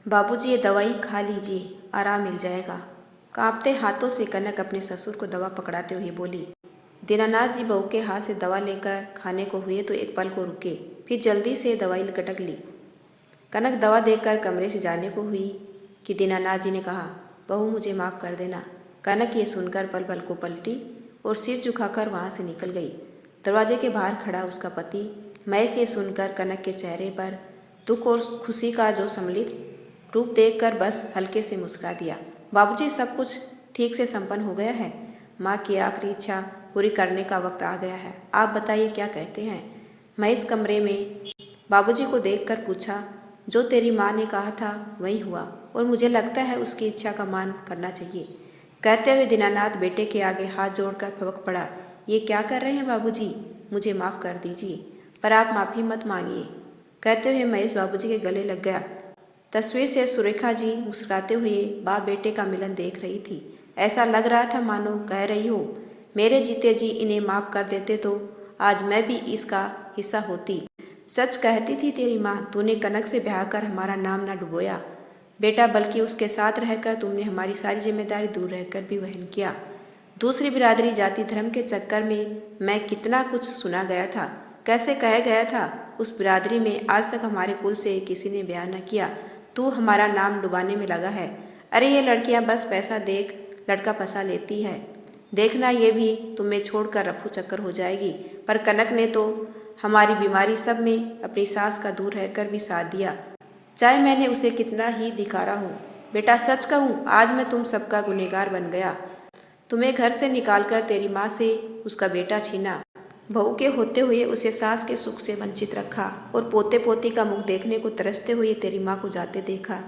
बाबूजी ये दवाई खा लीजिए, आराम मिल जाएगा। कांपते हाथों से कनक अपने ससुर को दवा पकड़ाते हुए बोली। दीनानाथ जी बहू के हाथ से दवा लेकर खाने को हुए तो एक पल को रुके, फिर जल्दी से दवाई गटक ली। कनक दवा देकर कमरे से जाने को हुई कि दीनानाथ जी ने कहा, बहू मुझे माफ़ कर देना। कनक ये सुनकर पल पल को पलटी और सिर झुकाकर वहाँ से निकल गई। दरवाजे के बाहर खड़ा उसका पति महेश ये सुनकर कनक के चेहरे पर दुख और खुशी का जो सम्मिलित रूप देखकर बस हल्के से मुस्कुरा दिया। बाबूजी सब कुछ ठीक से संपन्न हो गया है। माँ की आखिरी इच्छा पूरी करने का वक्त आ गया है। आप बताइए क्या कहते हैं। महेश कमरे में बाबूजी को देखकर पूछा। जो तेरी माँ ने कहा था वही हुआ और मुझे लगता है उसकी इच्छा का मान करना चाहिए। कहते हुए दीनानाथ बेटे के आगे हाथ जोड़कर फबक पड़ा। ये क्या कर रहे हैं बाबूजी, मुझे माफ़ कर दीजिए, पर आप माफ़ी मत मांगिए। कहते हुए महेश बाबूजी के गले लग गया। तस्वीर से सुरेखा जी मुस्कुराते हुए बाप बेटे का मिलन देख रही थी। ऐसा लग रहा था मानो कह रही हो, मेरे जीते जी इन्हें माफ़ कर देते तो आज मैं भी इसका हिस्सा होती। सच कहती थी तेरी माँ, तूने कनक से ब्याह कर हमारा नाम ना डुबोया बेटा, बल्कि उसके साथ रहकर तुमने हमारी सारी जिम्मेदारी दूर रहकर भी वहन किया। दूसरी बिरादरी जाति धर्म के चक्कर में मैं कितना कुछ सुना गया था, कैसे कहा गया था उस बिरादरी में आज तक हमारे कुल से किसी ने ब्याह न किया। तू हमारा नाम डुबाने में लगा है। अरे ये लड़कियां बस पैसा देख लड़का फंसा लेती है, देखना ये भी तुम्हें छोड़कर रफू चक्कर हो जाएगी। पर कनक ने तो हमारी बीमारी सब में अपनी सास का दूर रहकर भी साथ दिया, चाहे मैंने उसे कितना ही धिकारा हो। बेटा सच कहूँ, आज मैं तुम सबका गुनहगार बन गया। तुम्हें घर से निकालकर तेरी माँ से उसका बेटा छीना, बहू के होते हुए उसे सास के सुख से वंचित रखा और पोते पोती का मुख देखने को तरसते हुए तेरी माँ को जाते देखा।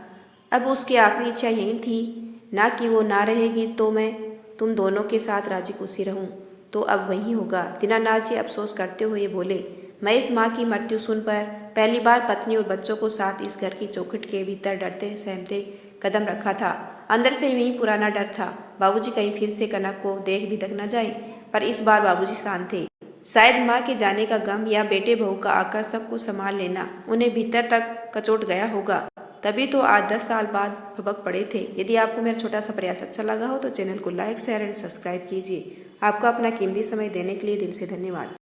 अब उसकी आखिरी इच्छा यही थी ना कि वो ना रहेगी तो मैं तुम दोनों के साथ राजी खुशी रहूं, तो अब वही होगा। दीनानाथ जी अफसोस करते हुए बोले। महेश माँ की मृत्यु सुनकर पहली बार पत्नी और बच्चों को साथ इस घर की चौखट के भीतर डरते सहमते कदम रखा था। अंदर से यही पुराना डर था, बाबूजी कहीं फिर से कनक को देख भी तक न जाए। पर इस बार बाबूजी शांत थे। शायद माँ के जाने का गम या बेटे बहू का आकर सब कुछ संभाल लेना उन्हें भीतर तक कचोट गया होगा, तभी तो आज 10 साल बाद भबक पड़े थे। यदि आपको मेरा छोटा सा प्रयास अच्छा लगा हो तो चैनल को लाइक शेयर एंड सब्सक्राइब कीजिए। आपका अपना कीमती समय देने के लिए दिल से धन्यवाद।